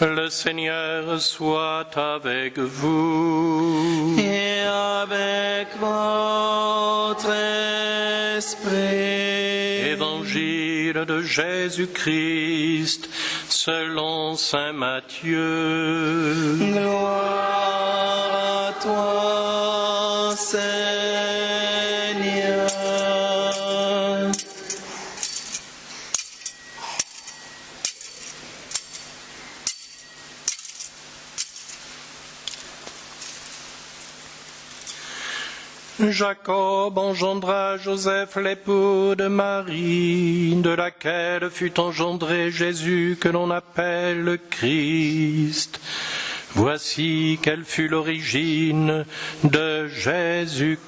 Le Seigneur soit avec vous. Et avec votre esprit. Évangile de Jésus-Christ selon saint Matthieu. Gloire à toi, Seigneur. Jacob engendra Joseph, l'époux de Marie, de laquelle fut engendré Jésus que l'on appelle le Christ. Voici quelle fut l'origine de Jésus-Christ.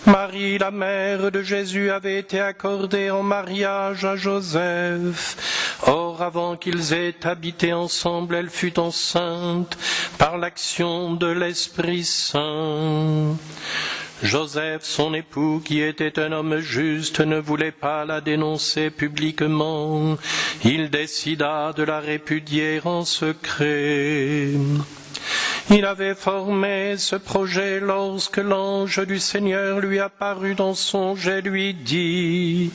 Marie, la mère de Jésus, avait été accordée en mariage à Joseph. Or, avant qu'ils aient habité ensemble, elle fut enceinte par l'action de l'Esprit Saint. Joseph, son époux, qui était un homme juste, ne voulait pas la dénoncer publiquement. Il décida de la répudier en secret. Il avait formé ce projet lorsque l'ange du Seigneur lui apparut dans songe et lui dit: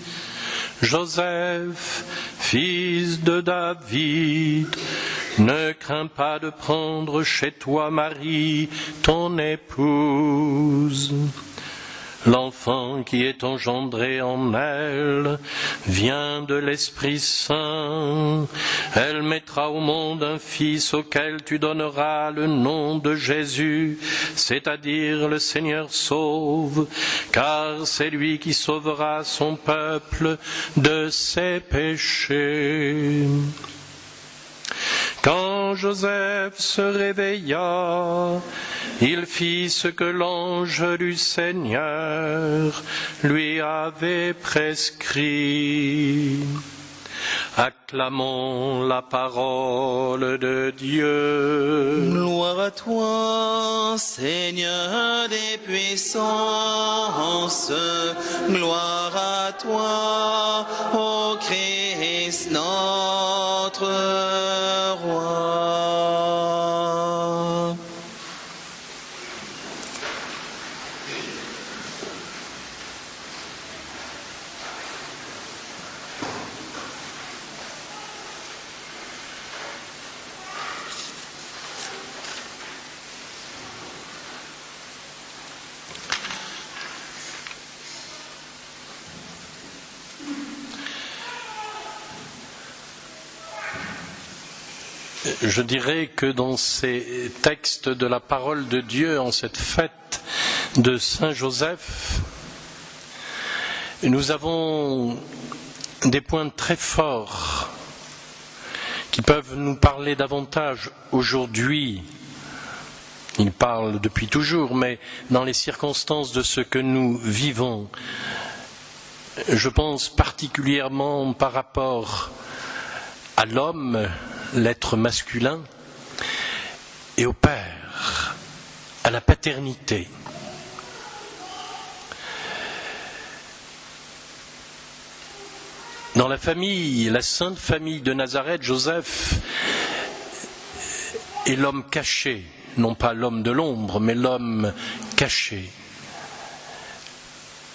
Joseph, fils de David, ne crains pas de prendre chez toi Marie, ton épouse. L'enfant qui est engendré en elle vient de l'Esprit Saint. Elle mettra au monde un fils auquel tu donneras le nom de Jésus, c'est-à-dire le Seigneur sauve, car c'est lui qui sauvera son peuple de ses péchés. Quand Joseph se réveilla, il fit ce que l'ange du Seigneur lui avait prescrit. Acclamons la parole de Dieu. Gloire à toi, Seigneur des puissances. Gloire à toi, ô Christ, notre roi. Je dirais que dans ces textes de la parole de Dieu, en cette fête de Saint Joseph, nous avons des points très forts qui peuvent nous parler davantage aujourd'hui. Ils parlent depuis toujours, mais dans les circonstances de ce que nous vivons, je pense particulièrement par rapport à l'homme, l'être masculin, et au père, à la paternité. Dans la famille, la sainte famille de Nazareth, Joseph est l'homme caché, non pas l'homme de l'ombre, mais l'homme caché,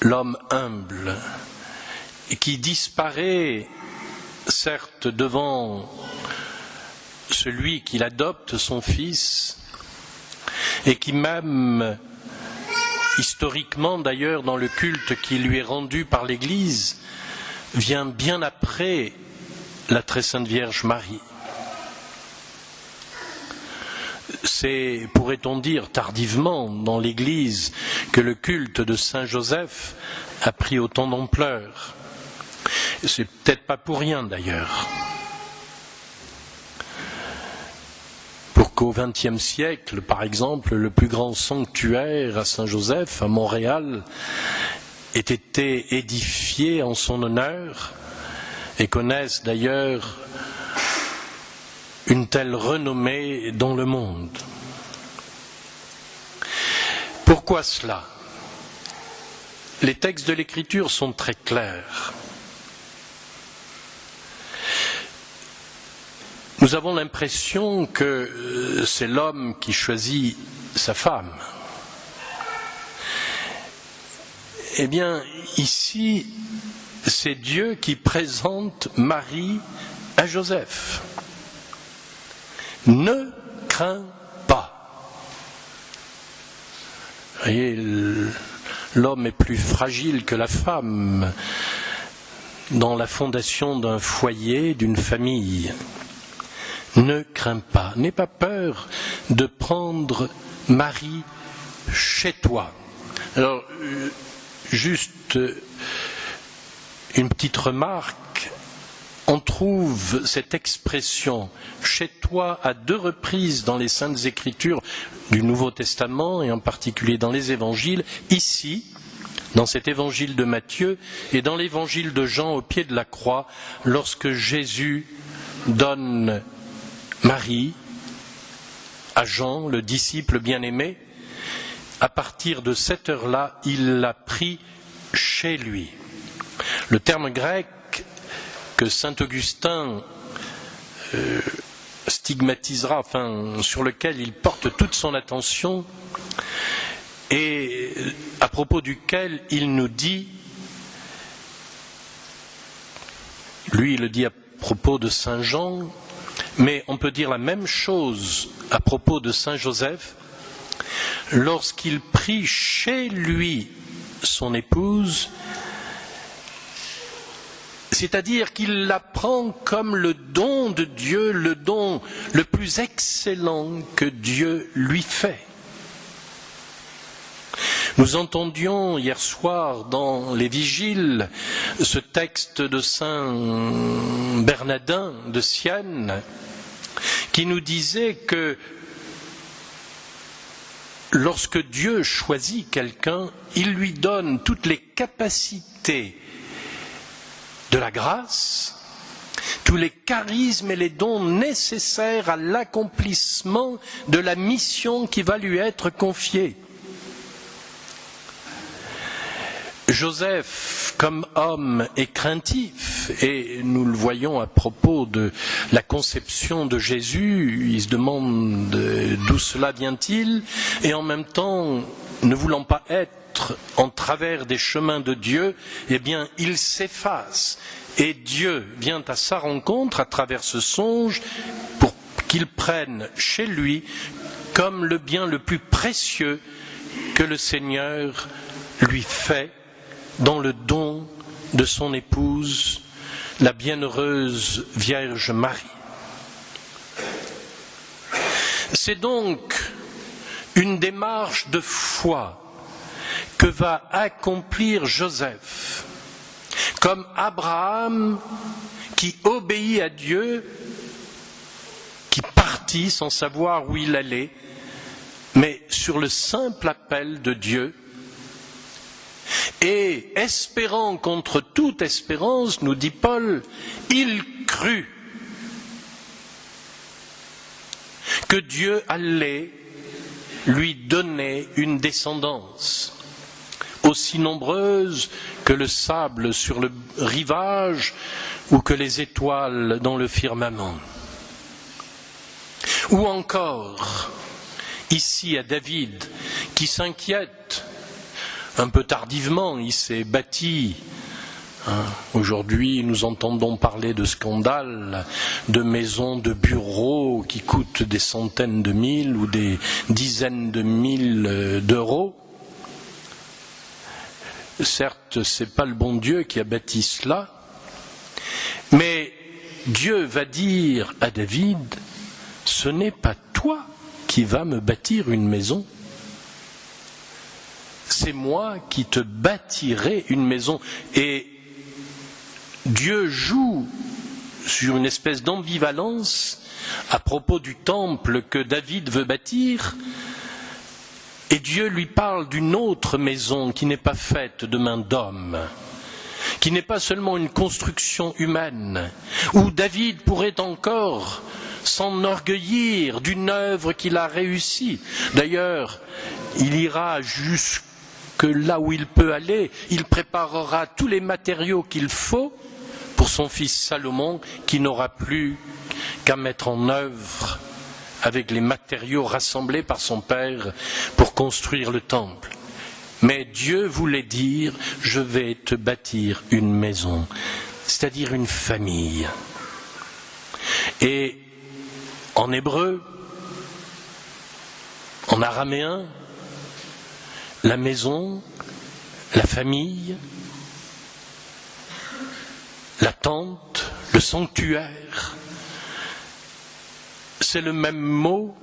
l'homme humble, qui disparaît certes devant celui qui l'adopte, son fils, et qui même, historiquement d'ailleurs, dans le culte qui lui est rendu par l'Église, vient bien après la très sainte Vierge Marie. C'est, pourrait-on dire, tardivement dans l'Église que le culte de Saint Joseph a pris autant d'ampleur. C'est peut-être pas pour rien d'ailleurs. Pour qu'au XXe siècle, par exemple, le plus grand sanctuaire à Saint-Joseph, à Montréal, ait été édifié en son honneur et connaisse d'ailleurs une telle renommée dans le monde. Pourquoi cela ? Les textes de l'Écriture sont très clairs. Nous avons l'impression que c'est l'homme qui choisit sa femme. Eh bien, ici, c'est Dieu qui présente Marie à Joseph. Ne crains pas. Vous voyez, l'homme est plus fragile que la femme dans la fondation d'un foyer, d'une famille. Ne crains pas, n'aie pas peur de prendre Marie chez toi. Alors, juste une petite remarque, on trouve cette expression « chez toi » à 2 reprises dans les Saintes Écritures du Nouveau Testament et en particulier dans les Évangiles, ici, dans cet évangile de Matthieu et dans l'évangile de Jean au pied de la croix, lorsque Jésus donne Marie à Jean, le disciple bien-aimé. À partir de cette heure-là, il l'a pris chez lui. Le terme grec que saint Augustin stigmatisera, sur lequel il porte toute son attention, et à propos duquel il nous dit, lui il le dit à propos de saint Jean, mais on peut dire la même chose à propos de saint Joseph, lorsqu'il prit chez lui son épouse, c'est-à-dire qu'il la prend comme le don de Dieu, le don le plus excellent que Dieu lui fait. Nous entendions hier soir dans les vigiles ce texte de saint Bernardin de Sienne qui nous disait que lorsque Dieu choisit quelqu'un, il lui donne toutes les capacités de la grâce, tous les charismes et les dons nécessaires à l'accomplissement de la mission qui va lui être confiée. Joseph, comme homme, est craintif, et nous le voyons à propos de la conception de Jésus, il se demande d'où cela vient-il, et en même temps, ne voulant pas être en travers des chemins de Dieu, eh bien, il s'efface, et Dieu vient à sa rencontre à travers ce songe pour qu'il prenne chez lui comme le bien le plus précieux que le Seigneur lui fait dans le don de son épouse, la bienheureuse Vierge Marie. C'est donc une démarche de foi que va accomplir Joseph, comme Abraham qui obéit à Dieu, qui partit sans savoir où il allait, mais sur le simple appel de Dieu, et espérant contre toute espérance, nous dit Paul, il crut que Dieu allait lui donner une descendance aussi nombreuse que le sable sur le rivage ou que les étoiles dans le firmament. Ou encore, ici à David, qui s'inquiète un peu tardivement, il s'est bâti. Aujourd'hui, nous entendons parler de scandales, de maisons, de bureaux qui coûtent des centaines de mille ou des dizaines de mille d'euros. Certes, ce n'est pas le bon Dieu qui a bâti cela, mais Dieu va dire à David, ce n'est pas toi qui vas me bâtir une maison. C'est moi qui te bâtirai une maison. Et Dieu joue sur une espèce d'ambivalence à propos du temple que David veut bâtir. Et Dieu lui parle d'une autre maison qui n'est pas faite de main d'homme, qui n'est pas seulement une construction humaine, où David pourrait encore s'enorgueillir d'une œuvre qu'il a réussie. D'ailleurs, il ira jusque là où il peut aller, il préparera tous les matériaux qu'il faut pour son fils Salomon, qui n'aura plus qu'à mettre en œuvre avec les matériaux rassemblés par son père pour construire le temple. Mais Dieu voulait dire, je vais te bâtir une maison, c'est-à-dire une famille. Et en hébreu, en araméen, la maison, la famille, la tente, le sanctuaire, c'est le même mot,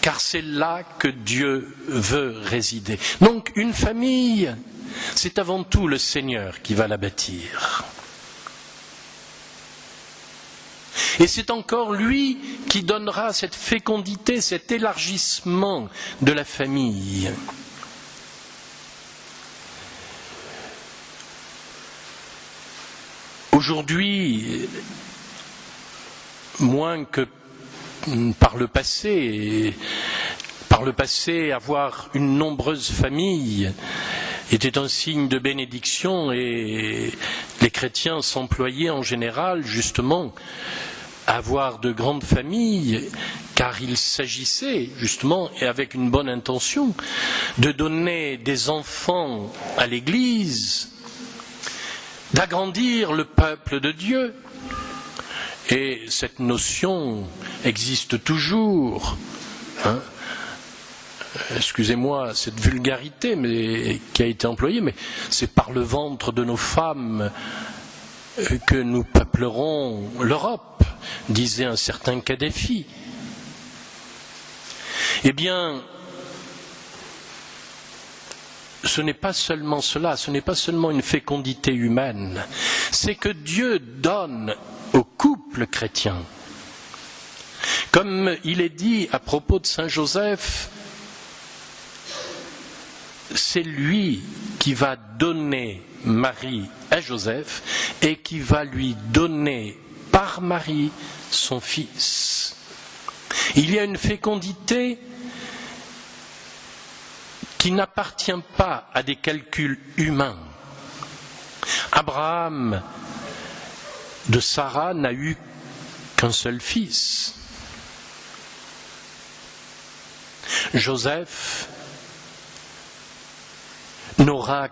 car c'est là que Dieu veut résider. Donc une famille, c'est avant tout le Seigneur qui va la bâtir. Et c'est encore lui qui donnera cette fécondité, cet élargissement de la famille. Aujourd'hui, moins que par le passé, avoir une nombreuse famille était un signe de bénédiction et les chrétiens s'employaient en général justement à avoir de grandes familles, car il s'agissait justement, et avec une bonne intention, de donner des enfants à l'Église, d'agrandir le peuple de Dieu. Et cette notion existe toujours. Excusez-moi cette vulgarité qui a été employée, mais c'est par le ventre de nos femmes que nous peuplerons l'Europe, disait un certain Kadhafi. Eh bien, ce n'est pas seulement cela, ce n'est pas seulement une fécondité humaine, c'est que Dieu donne au couple chrétien. Comme il est dit à propos de Saint Joseph, c'est lui qui va donner Marie à Joseph et qui va lui donner par Marie son fils. Il y a une fécondité qui n'appartient pas à des calculs humains. Abraham de Sarah n'a eu qu'un seul fils. Joseph n'aura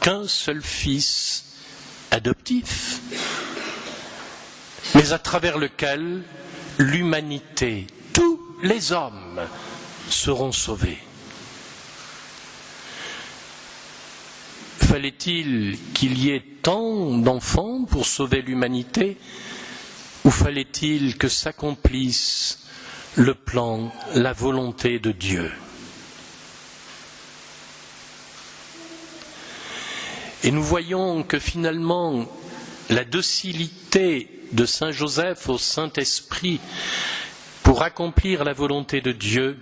qu'un seul fils adoptif, mais à travers lequel l'humanité, tous les hommes seront sauvés. Fallait-il qu'il y ait tant d'enfants pour sauver l'humanité, ou fallait-il que s'accomplisse le plan, la volonté de Dieu? Et nous voyons que finalement, la docilité de Saint Joseph au Saint-Esprit pour accomplir la volonté de Dieu,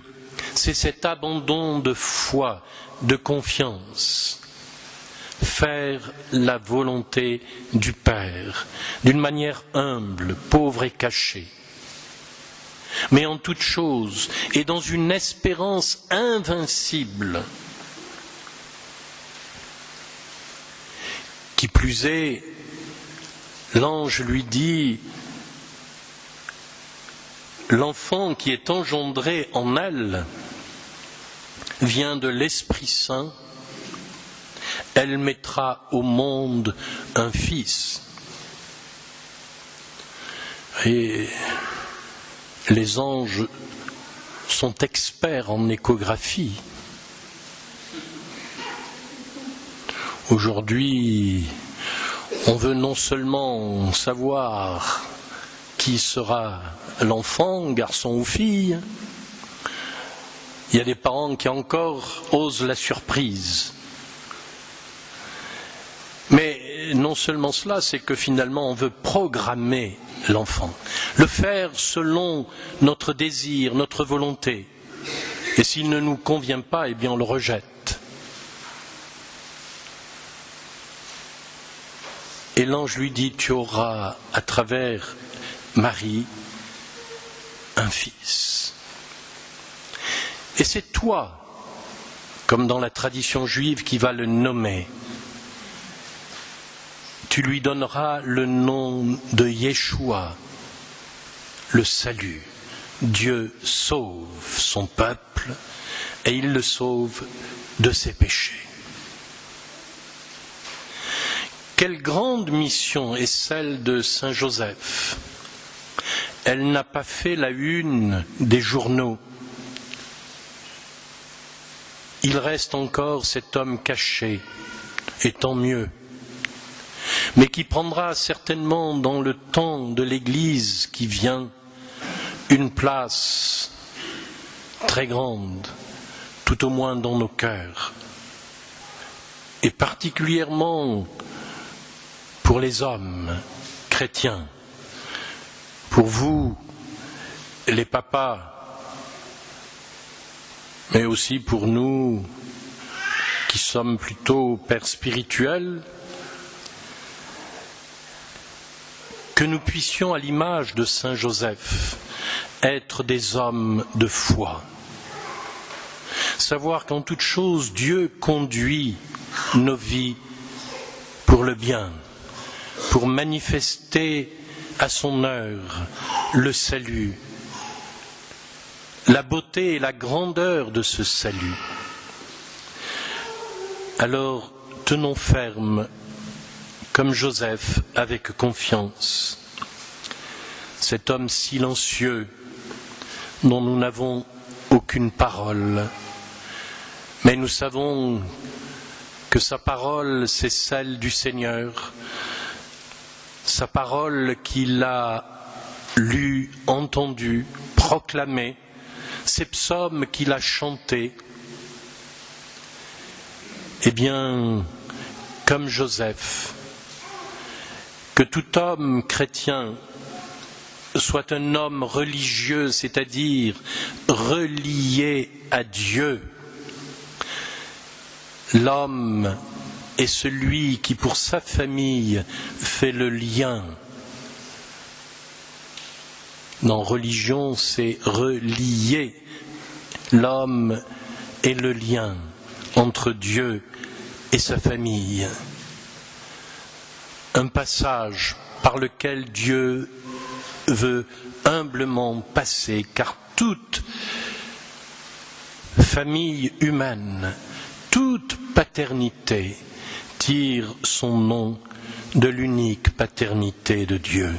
c'est cet abandon de foi, de confiance. Faire la volonté du Père, d'une manière humble, pauvre et cachée, mais en toute chose, et dans une espérance invincible. Qui plus est, l'ange lui dit, l'enfant qui est engendré en elle vient de l'Esprit Saint. Elle mettra au monde un fils. Et les anges sont experts en échographie. Aujourd'hui, on veut non seulement savoir qui sera l'enfant, garçon ou fille, il y a des parents qui encore osent la surprise. Mais non seulement cela, c'est que finalement on veut programmer l'enfant, le faire selon notre désir, notre volonté. Et s'il ne nous convient pas, eh bien on le rejette. Et l'ange lui dit, tu auras à travers Marie un fils. Et c'est toi, comme dans la tradition juive, qui va le nommer. Tu lui donneras le nom de Yeshua, le salut. Dieu sauve son peuple et il le sauve de ses péchés. Quelle grande mission est celle de Saint Joseph. Elle n'a pas fait la une des journaux. Il reste encore cet homme caché, et tant mieux, mais qui prendra certainement dans le temps de l'Église qui vient une place très grande, tout au moins dans nos cœurs, et particulièrement pour les hommes chrétiens, pour vous, les papas, mais aussi pour nous qui sommes plutôt pères spirituels, que nous puissions, à l'image de Saint Joseph, être des hommes de foi. Savoir qu'en toute chose, Dieu conduit nos vies pour le bien, pour manifester à son œuvre le salut, la beauté et la grandeur de ce salut. Alors, tenons ferme, comme Joseph, avec confiance. Cet homme silencieux, dont nous n'avons aucune parole, mais nous savons que sa parole, c'est celle du Seigneur, sa parole qu'il a lue, entendue, proclamée, ces psaumes qu'il a chantés. Eh bien, comme Joseph, que tout homme chrétien soit un homme religieux, c'est-à-dire relié à Dieu. L'homme est celui qui, pour sa famille, fait le lien. Dans religion, c'est relier. L'homme est le lien entre Dieu et sa famille. Un passage par lequel Dieu veut humblement passer, car toute famille humaine, toute paternité tire son nom de l'unique paternité de Dieu.